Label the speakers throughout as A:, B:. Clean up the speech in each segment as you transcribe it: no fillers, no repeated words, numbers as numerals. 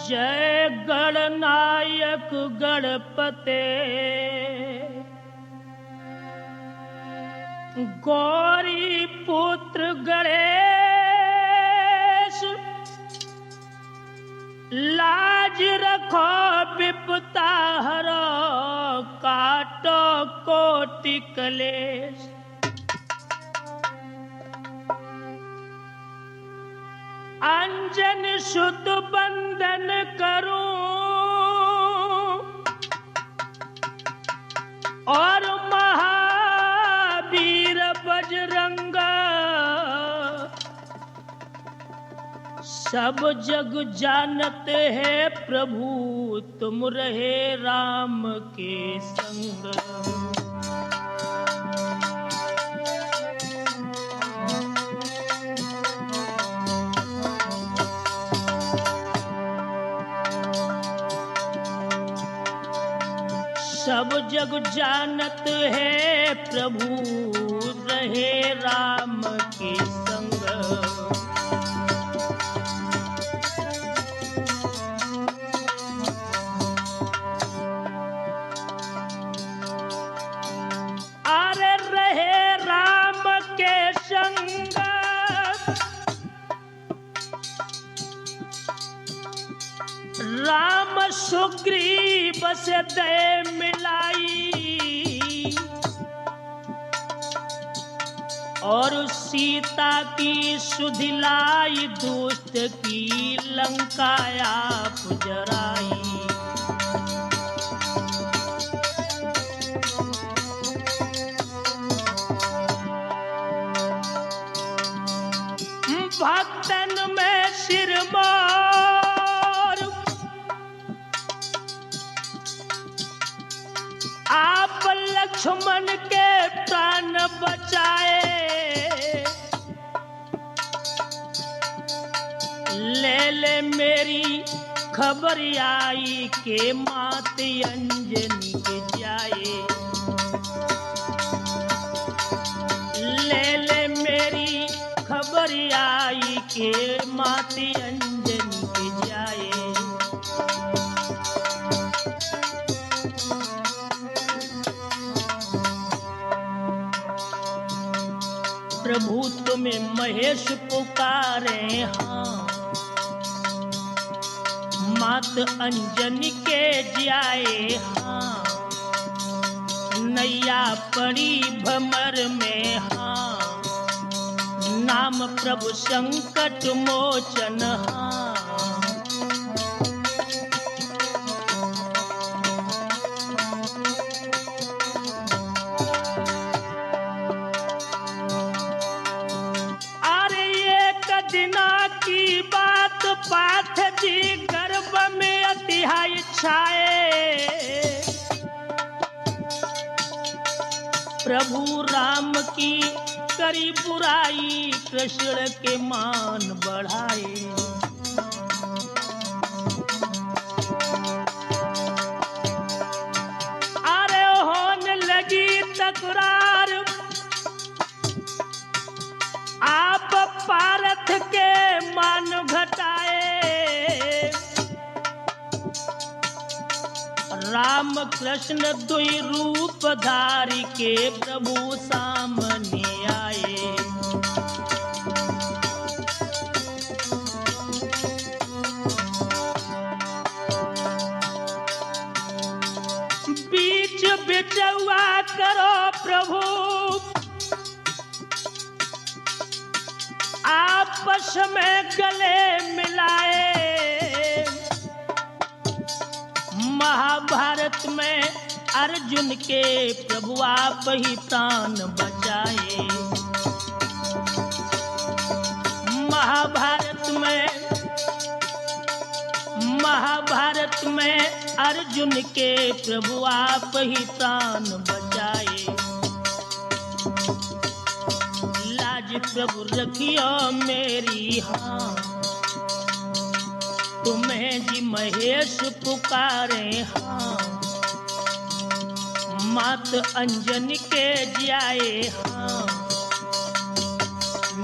A: जय गणनायक गणपते गौरी पुत्र गणेश, लाज रखो विपता हरो, काटो कोटि कलेश। अंजन सुत बंदन करूं और महावीर बजरंग, सब जग जानते हैं प्रभु तुम रहे राम के संग। सब जग जानत है प्रभु रहे राम के संग। अरे रहे राम के संग, राम सुग्रीव से दे मिलाई, और सीता की सुधिलाई, दुष्ट की लंका आप जराई। भक्तन में सिरमौर आप लक्ष्मण के प्राण बचाए, ले ले मेरी खबर आई के मात अंजनी के जाए। ले ले मेरी खबर आई के मात अंजनी के जाए। प्रभु तुम्हें महेश पुकारे, हाँ मात अंजनी के जाए, हाँ नैया पड़ी भमर में, हाँ नाम प्रभु संकट मोचन, हाँ की बात पाठ जी गर्भ में अतिहाय छाए। प्रभु राम की करी बुराई, कृष्ण के मान बढ़ाए। अरे होने लगी तकरार, आप पारथ के मान घटाए। राम कृष्ण दुई रूप धारी के प्रभु सामने आए। बीच बिचौआ करो प्रभु, आपस में गले मिलाए। महाभारत में अर्जुन के प्रभु आप ही प्राण बचाए। महाभारत में अर्जुन के प्रभु आप ही प्राण बचाए। प्रभु रखियो मेरी, हाँ तुम्हें जी महेश पुकारे, हाँ मात अंजनी के जाए, हाँ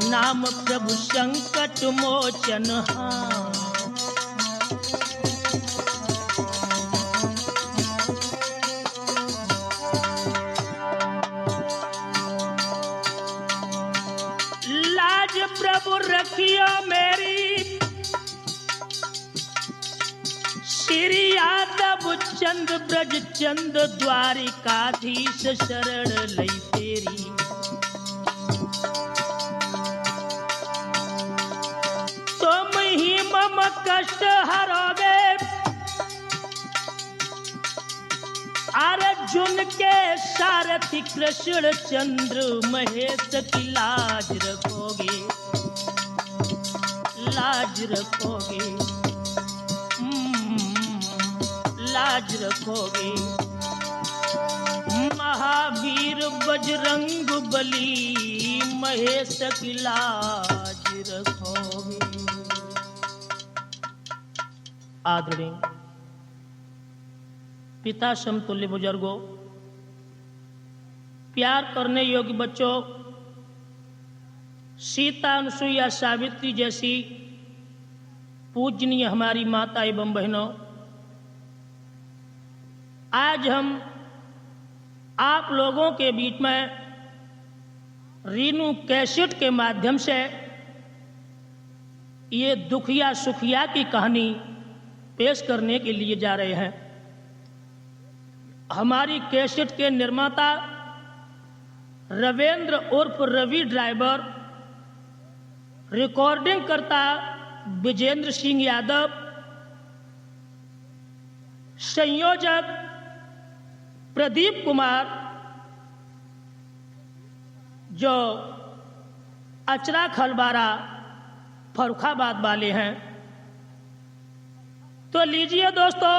A: नाम प्रभु संकट मोचन, हाँ प्रभु रखियो मेरी श्री यादव चंद ब्रज चंद द्वारिकाधीश शरण लई तेरी। तुम ही मम कष्ट हरोगे अर्जुन के सारथी कृष्ण चंद्र महेश की लाज रखोगे, लाज रखोगे, लाज रखोगे। महावीर बजरंग बली महेश की लाज रखोगे। आदरणीय पिता समतुल्य बुजुर्गों, प्यार करने योग्य बच्चों, सीता अनुसुईया सावित्री जैसी पूजनीय हमारी माता एवं बहनों, आज हम आप लोगों के बीच में रीनू कैसेट के माध्यम से ये दुखिया सुखिया की कहानी पेश करने के लिए जा रहे हैं। हमारी कैसेट के निर्माता रविंद्र उर्फ रवि ड्राइवर, रिकॉर्डिंग करता विजेंद्र सिंह यादव, संयोजक प्रदीप कुमार जो अचरा खलबारा फर्रुखाबाद वाले हैं। तो लीजिए दोस्तों,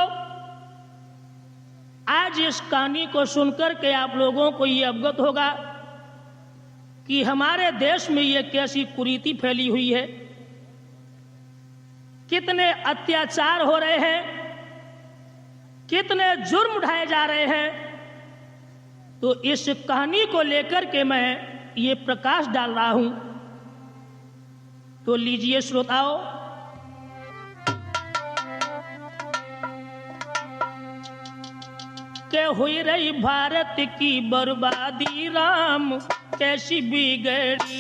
A: आज इस कहानी को सुनकर के आप लोगों को ये अवगत होगा कि हमारे देश में ये कैसी कुरीति फैली हुई है, कितने अत्याचार हो रहे हैं, कितने जुर्म उठाए जा रहे हैं। तो इस कहानी को लेकर के मैं ये प्रकाश डाल रहा हूं। तो लीजिए श्रोताओं, के हुई रही भारत की बर्बादी राम कैसी बिगड़ी,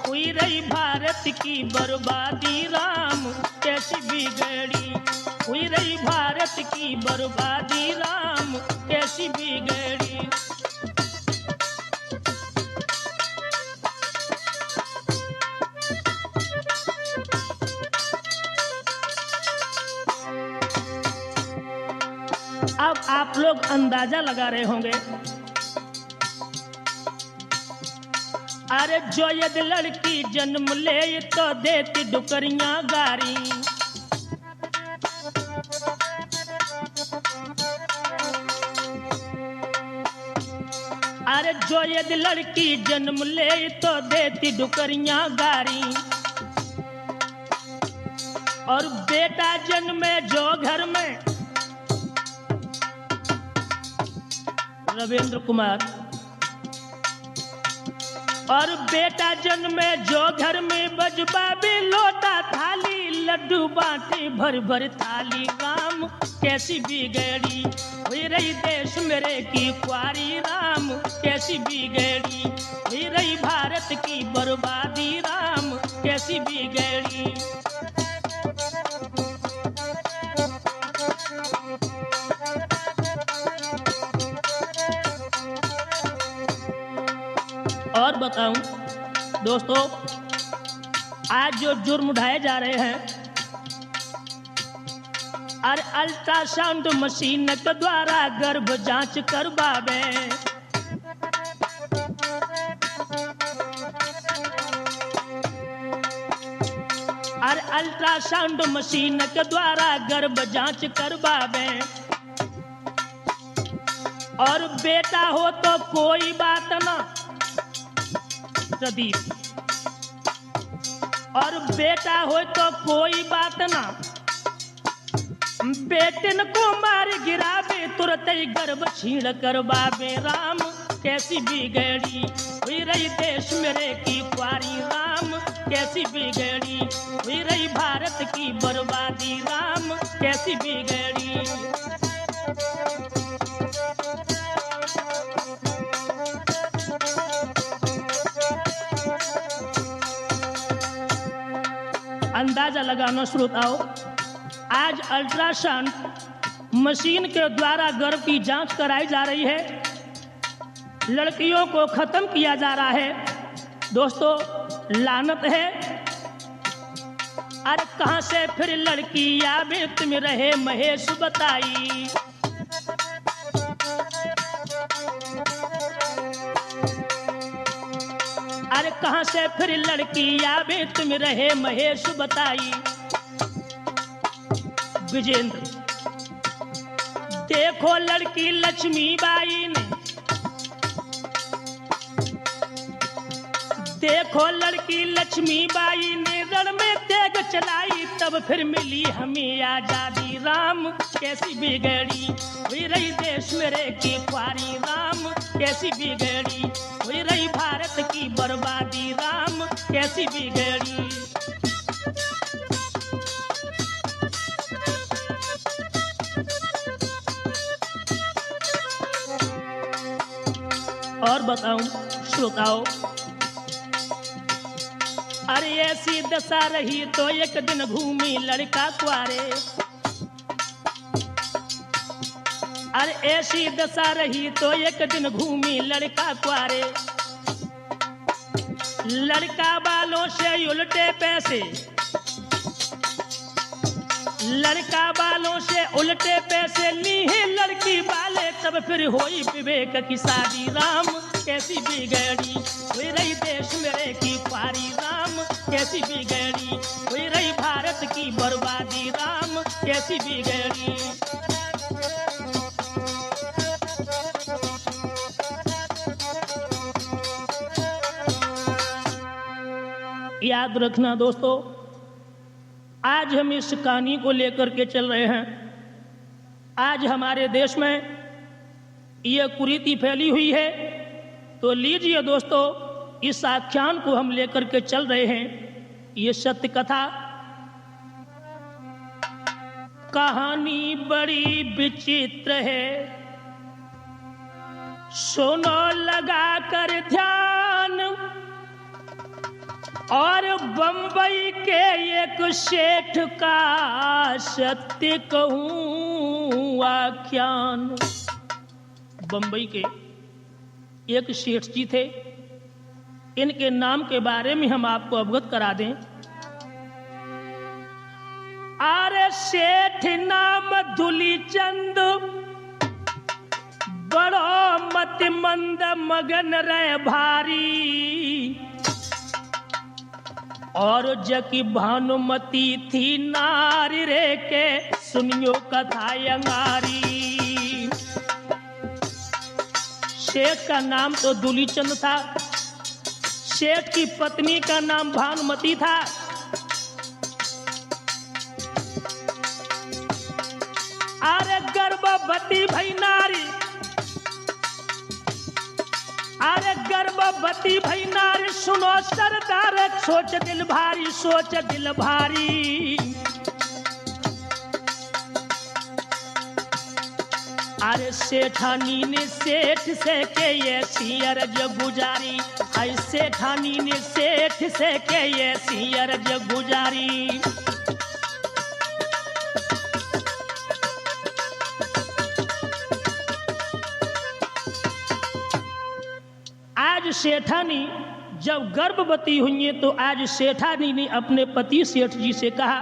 A: हुई रही भारत की बर्बादी राम कैसी बिगड़ी, हुई रही भारत की बर्बादी राम कैसी बिगड़ी। अब आप लोग अंदाजा लगा रहे होंगे, अरे जो यदि लड़की जन्म ले तो देती डुकरियां गारी, अरे जो यदि लड़की जन्म ले तो देती डुकरियां गारी, और बेटा जन्मे जो घर में, रविंद्र कुमार, और बेटा जन्मे जो घर में बजबा भी लोटा थाली, लड्डू बांटे भर भर थाली राम कैसी बिगड़ी, हुई रही देश मेरे की कुआरी राम कैसी बिगड़ी, हुई रही भारत की बर्बादी राम कैसी बिगड़ी। और बताऊं दोस्तों, आज जो जुर्म उठाए जा रहे हैं, और अल्ट्रासाउंड मशीन के द्वारा गर्भ जांच करवावे, और अल्ट्रासाउंड मशीन के द्वारा गर्भ जांच करवावे, और बेटा हो तो कोई बात ना प्रदीप, और बेटा हो तो कोई बात ना, बेटन को मार गिरावे तुरंत ही गर्भ छीण करवावे राम कैसी बिगड़ी, हुई रही देश मेरे की कुआरी राम कैसी बिगड़ी, हुई रही भारत की बर्बादी राम कैसी बिगड़ी। अंदाजा लगाना श्रोताओं, आज अल्ट्रासाउंड मशीन के द्वारा गर्भ की जांच कराई जा रही है, लड़कियों को खत्म किया जा रहा है। दोस्तों, लानत है। अरे कहां से फिर लड़की आवे, तुम रहे महेश बताई। अरे कहां से फिर लड़की आवे, तुम रहे महेश बताई। विजेंद्र, देखो लड़की लक्ष्मीबाई ने, देखो लड़की लक्ष्मीबाई ने रण में तेग चलाई, तब फिर मिली हमें आजादी। राम कैसी बिगड़ी हुई रही देश मेरे की ख्वारी, राम कैसी बिगड़ी हुई रही भारत की बर्बादी, राम कैसी बिगड़ी। और बताऊं श्रोताओं, अरे ऐसी दशा रही तो एक दिन घूमी लड़का कुआरे। अरे ऐसी दशा रही तो एक दिन घूमी लड़का कुआरे। लड़का वालों से उल्टे पैसे, लड़का वालों से उल्टे पैसे ली है लड़की वाले, तब फिर होई विवेक की शादी। राम कैसी बिगड़ी हुई रही देश मेरे की ख्वारी, राम कैसी बिगड़ी हुई रही भारत की बर्बादी, राम कैसी बिगड़ी। याद रखना दोस्तों, आज हम इस कहानी को लेकर के चल रहे हैं। आज हमारे देश में यह कुरीति फैली हुई है, तो लीजिए दोस्तों, इस आख्यान को हम लेकर के चल रहे हैं। ये सत्य कथा कहानी बड़ी विचित्र है, सुनो लगा कर ध्यान। और बंबई के एक सेठ का सत्य कहूं आख्यान। बंबई के एक सेठ जी थे, इनके नाम के बारे में हम आपको अवगत करा दें। अरे सेठ नाम दूलीचंद, बड़ो मत मंद मगन रह भारी। और जकी भानुमती थी नारी रे के, सुनियो कथा अंगारी। सेठ का नाम तो दूलीचंद था, सेठ की पत्नी का नाम भानुमती था। अरे गर्भवती भई नारी, अरे गर्भवती भई नारी, सुनो सरदार सोच दिल भारी, सोच दिल भारी। अरे सेठानी ने सेठ से के ऐसी अर्ज गुजारी, ऐसे सेठानी ने सेठ से के ऐसी अर्ज गुजारी। आज सेठानी जब गर्भवती हुई है, तो आज सेठानी ने अपने पति सेठ जी से कहा,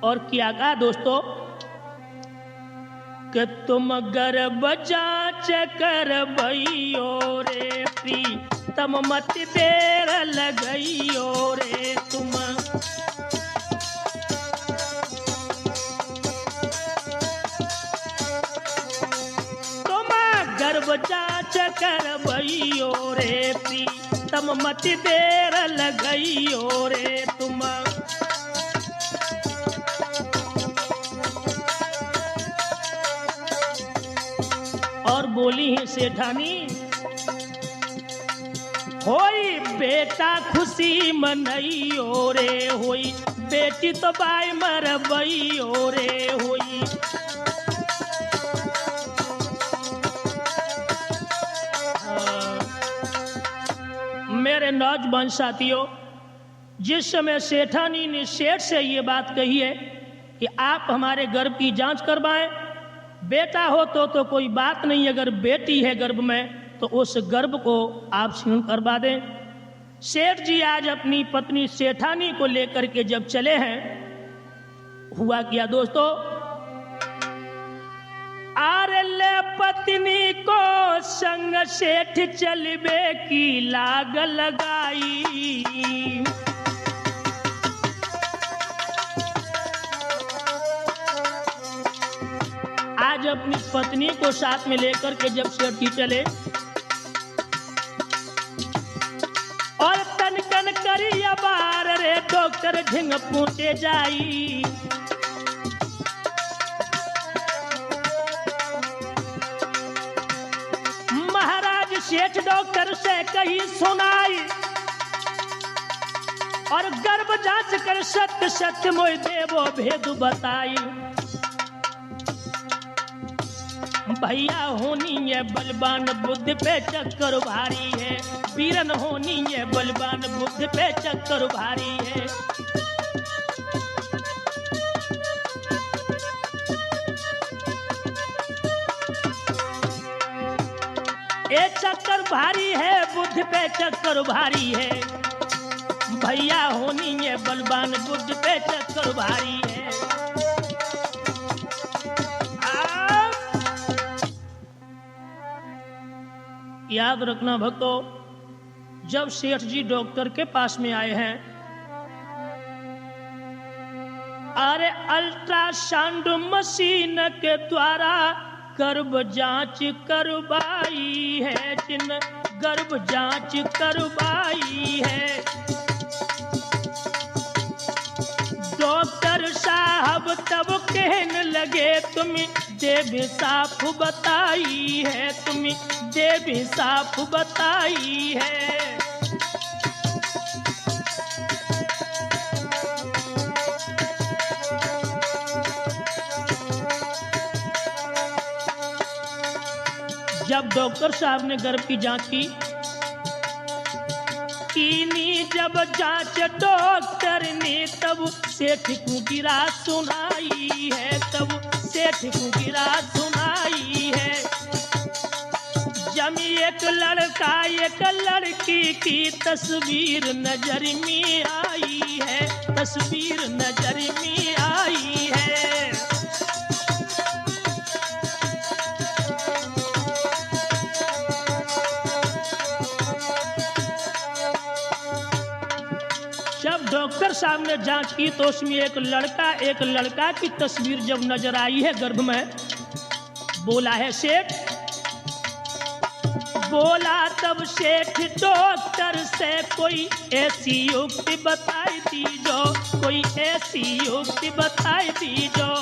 A: और क्या कहा दोस्तों, कि तुम गर्भ जांच करबइयो रे प्रीतम, मत देर लगइयो रे तुम। तुम गर्भ जांच करबइयो रे प्रीतम, मत देर लगइयो रे तुम। और बोली है सेठानी, होई बेटा खुशी मनइयो रे, होई बेटी तो बाई मरबइयो रे होई। मेरे नौजवान साथियों, जिस समय सेठानी ने सेठ से ये बात कही है कि आप हमारे गर्भ की जांच करवाएं, बेटा हो तो कोई बात नहीं, अगर बेटी है गर्भ में तो उस गर्भ को आप छीन करवा दें। सेठ जी आज अपनी पत्नी सेठानी को लेकर के जब चले हैं, हुआ क्या दोस्तों, आरे ले पत्नी को संग सेठ चलबे की लाग लगाई। आज अपनी पत्नी को साथ में लेकर के जब सेठ जी चले और तनकन करी अबार रे डॉक्टर ढिंग पूछे जाई। महाराज सेठ डॉक्टर से कही सुनाई और गर्भ जांच कर सत्य सत्य मोय देवो भेद बताई। भैया होनी है बलवान बुद्ध पे चक्कर भारी है, वीरन होनी है बलवान बुद्ध पे चक्कर भारी है। ये चक्कर भारी है, बुद्ध पे चक्कर भारी है, भैया होनी है बलवान बुद्ध पे चक्कर भारी है। याद रखना भक्तों, जब सेठ जी डॉक्टर के पास में आए हैं, अरे अल्ट्रासाउंड मशीन के द्वारा गर्भ जांच करवाई है, जिन गर्भ जांच करवाई है। डॉक्टर साहब तब कहने लगे तुम्हें देवी साफ बताई है, तुम्हें देवी साफ बताई है। जब डॉक्टर साहब ने गर्भ की जांच कीनी जब जांच डॉक्टर ने तब सेठ को गिरा सुनाई है, तब सेठ को गिरा सुनाई है। जमी एक लड़का एक लड़की की तस्वीर नजर में आई है, तस्वीर नजर में आई है। जब डॉक्टर साहब ने जांच की तो उसमें एक लड़का की तस्वीर जब नजर आई है गर्भ में, बोला है सेठ, बोला तब सेठ डॉक्टर से कोई ऐसी युक्ति बताई दीजो, कोई ऐसी युक्ति बताई दीजो।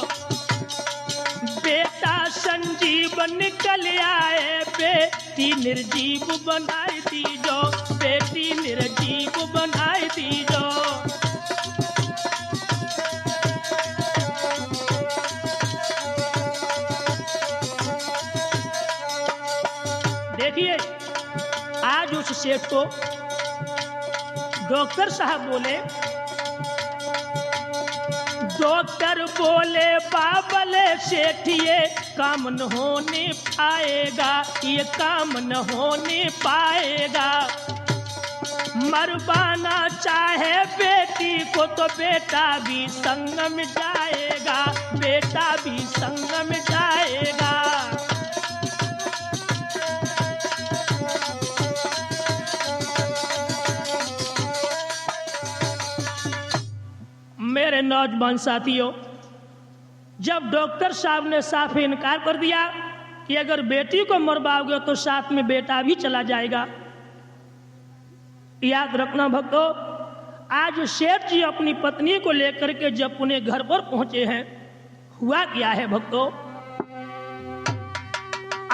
A: बेटा संजीव निकल आए, बेटी निर्जीव बनाई दीजो, बेटी निर्जीव बनाई दीजो। देखिए आज उस सेठ को डॉक्टर साहब बोले, डॉक्टर बोले बाबले सेठ ये काम न होने पाएगा, ये काम न होने पाएगा। मरवाना चाहे बेटी को तो बेटा भी संग में जाएगा, बेटा भी संग में जाएगा। मेरे नौजवान साथियों, जब डॉक्टर साहब ने साफ इनकार कर दिया कि अगर बेटी को मरवाओगे तो साथ में बेटा भी चला जाएगा, याद रखना भक्तों, आज सेठ जी अपनी पत्नी को लेकर के जब अपने घर पर पहुंचे हैं, हुआ क्या है भक्तों,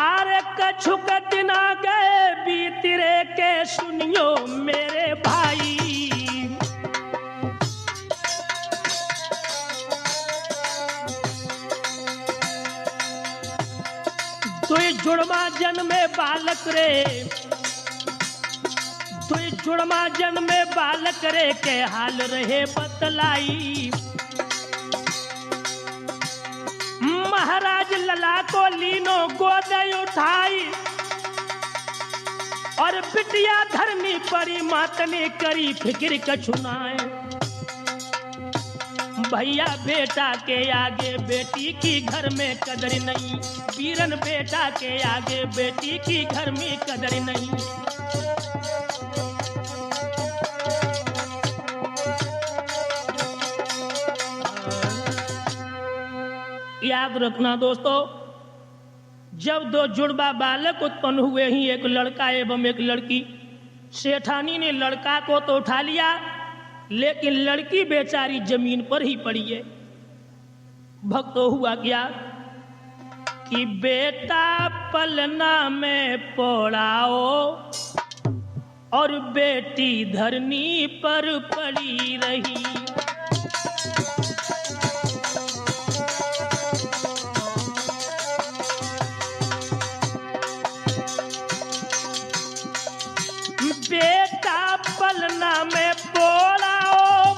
A: आरे कछुक दिन गए बीतरे के सुनियो मेरे भाई। जुड़वा जन्मे बालक रे, हुई जुड़मा जन्मे बालक रे के हाल रहे बतलाई। महाराज लला को लीनो गोद उठाई और बिटिया धरनी परी मातने करी फिक्र कछुनाए। भैया बेटा के आगे बेटी की घर में कदर नहीं, वीरन बेटा के आगे बेटी की घर में कदर नहीं। याद रखना दोस्तों, जब दो जुड़वा बालक उत्पन्न हुए ही, एक लड़का एवं एक लड़की, सेठानी ने लड़का को तो उठा लिया लेकिन लड़की बेचारी जमीन पर ही पड़ी है। भक्तो हुआ क्या कि बेटा पलना में पोड़ाओ और बेटी धरनी पर पड़ी रही। बेटा पलना में पोड़ाओ,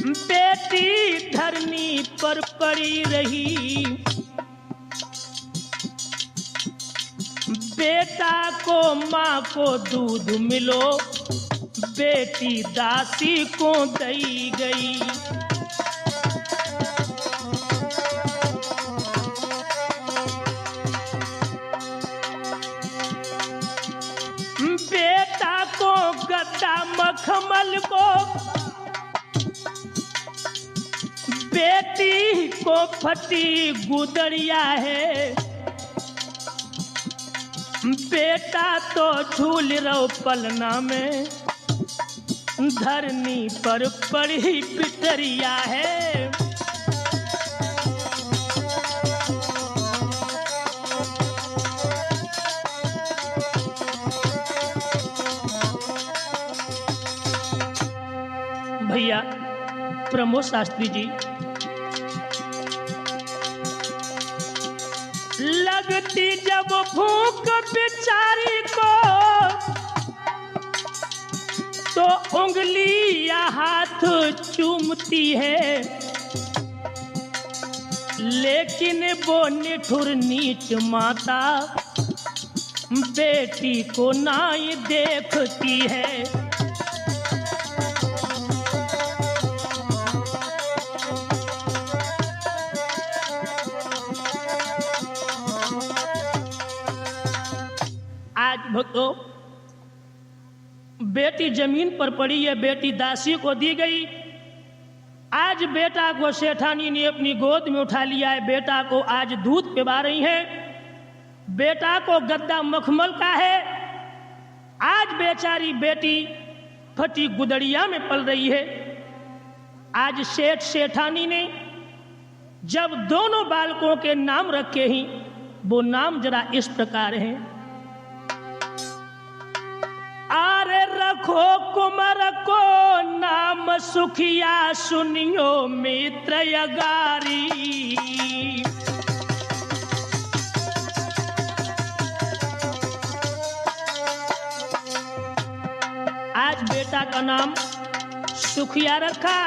A: बेटी धरनी पर पड़ी रही। बेटा को माँ को दूध मिलो, बेटी दासी को दई गई। बेटा को गद्दा मखमल को, बेटी को फटी गुदड़िया है। बेटा तो झूल रहो पलना में, धरनी पर पड़ी पिटरिया है। भैया प्रमोद शास्त्री जी, लगती जब भूख बेचारी को तो उंगली या हाथ चूमती है, लेकिन वो निठुर नीच माता बेटी को ना ही देखती है। भक्तों, बेटी जमीन पर पड़ी है, बेटी दासी को दी गई। आज बेटा को सेठानी ने अपनी गोद में उठा लिया है, बेटा को आज दूध पिला रही है, बेटा को गद्दा मखमल का है। आज बेचारी बेटी फटी गुदड़िया में पल रही है। आज सेठ सेठानी ने जब दोनों बालकों के नाम रखे ही, वो नाम जरा इस प्रकार हैं। आरे रखो कुमार को नाम सुखिया, सुनियो मित्र यगारी। आज बेटा का नाम सुखिया रखा,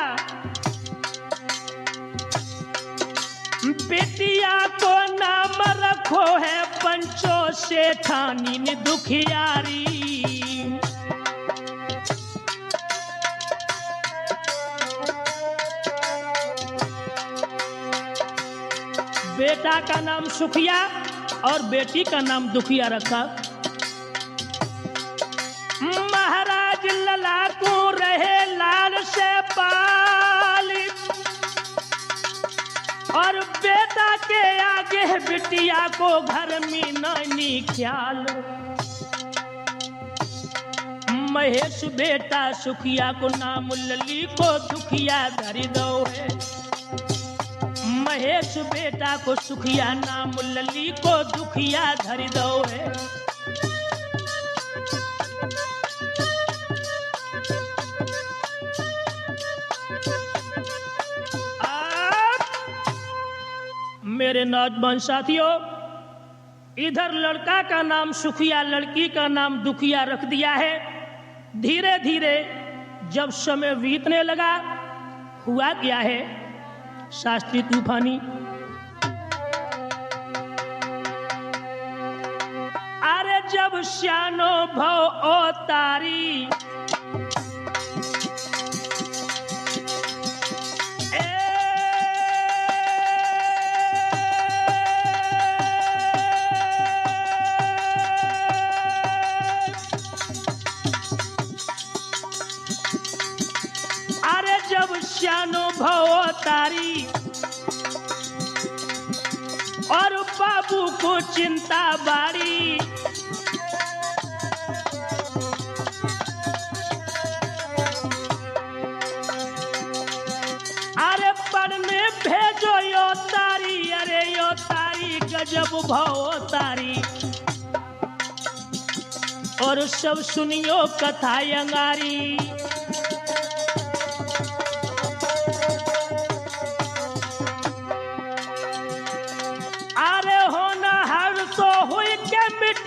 A: बेटिया को नाम रखो है पंचो सेठानी ने दुखियारी। बेटा का नाम सुखिया और बेटी का नाम दुखिया रखा। महाराज लला को रहे लाल से पाली और बेटा के आगे बिटिया को घर में नानी ख्याल। महेश बेटा सुखिया को नाम लली को दुखिया धरी दो है। महेश बेटा को सुखिया नाम लली को दुखिया धरी दो है। मेरे नौजवान साथियों, इधर लड़का का नाम सुखिया, लड़की का नाम दुखिया रख दिया है। धीरे धीरे जब समय बीतने लगा, हुआ क्या है शास्त्री तूफानी, अरे जब श्यानो भव ओ तारी, श्यानुभव तारी और बाबू को चिंता बारी, अरे पढ़ने भेजो यो तारी, अरे यो तारी गजब भव तारी, और सब सुनियो कथा अंगारी।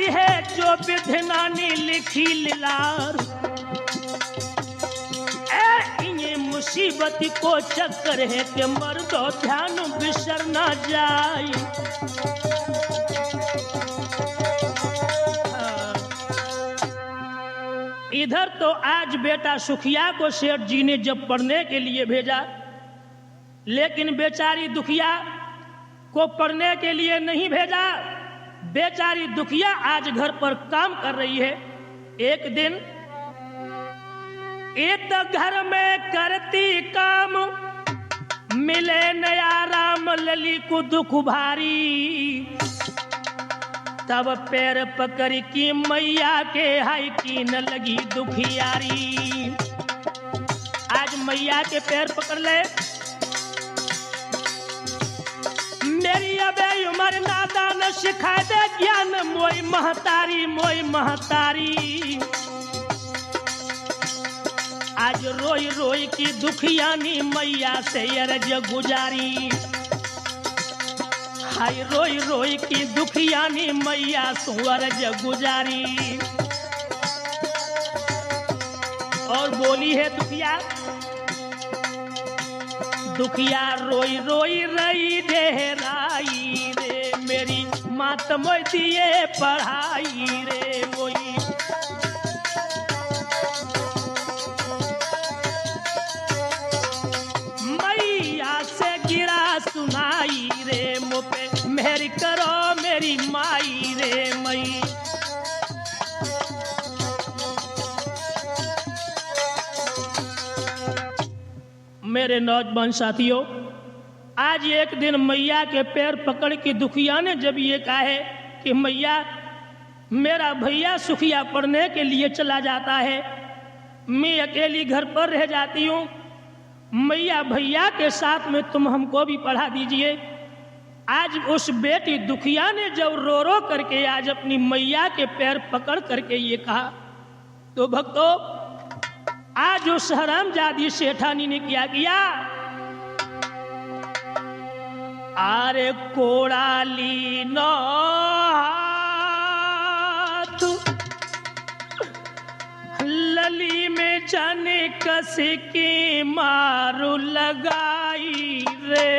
A: है जो विधनानी लिखी लीलार, ये मुसीबत को चक्कर है कि मर्दो ध्यान बिसर ना जाए। इधर तो आज बेटा सुखिया को सेठ जी ने जब पढ़ने के लिए भेजा, लेकिन बेचारी दुखिया को पढ़ने के लिए नहीं भेजा। बेचारी दुखिया आज घर पर काम कर रही है। एक दिन एक घर में करती काम, मिले नया राम लली को दुख भारी, तब पैर पकड़ की मैया के हाई की न लगी दुखियारी। आज मैया के पैर पकड़ ले, मेरी अबे उमर नादान सिखा दे ज्ञान, मोई महतारी मोई महतारी। आज रोई रोई की दुखियानी मैया से अर्ज गुजारी, हाय रोई रोई की दुखियानी मैया से अर्ज गुजारी। और बोली है दुखिया, दुखिया रोई रोई रही देहराई रे, मेरी मातम दिए पढ़ाई रे वही। मैया से गिरा सुनाई रे, मुझे मेहर करो मेरी माई रे मई। मेरे नौजवान साथियों, आज एक दिन मैया के पैर पकड़ के दुखिया ने जब ये कहा है कि मैया मेरा भैया सुखिया पढ़ने के लिए चला जाता है, मैं अकेली घर पर रह जाती हूँ, मैया भैया के साथ में तुम हमको भी पढ़ा दीजिए। आज उस बेटी दुखिया ने जब रो रो करके आज अपनी मैया के पैर पकड़ करके ये कहा, तो भक्तों आज उस हरामजादी सेठानी ने क्या किया, आरे कोड़ाली नो हाथ लली में जाने कस की मारू लगाई रे।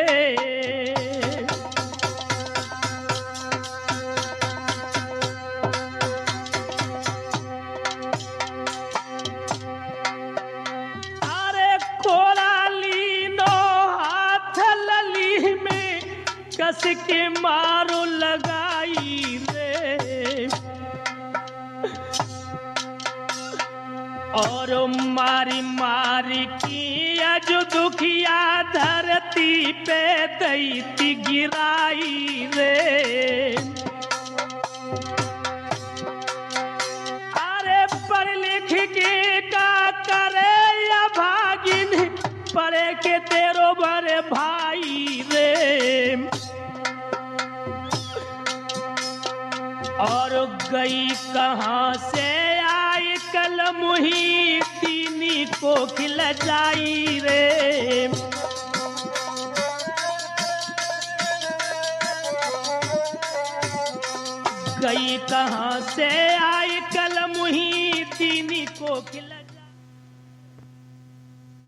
A: कस के मारो लगाई रे, और मारी मारी की अज दुखिया धरती पे दैती गिराई रे। अरे पढ़ लिख के का करे या भागिन, पढ़े के तेरो बड़े भाई रे। और गई कहाँ से आई कल मुही तीनी को खिल जाई रे। गई कहाँ से आई कलम ही दीनी को खिला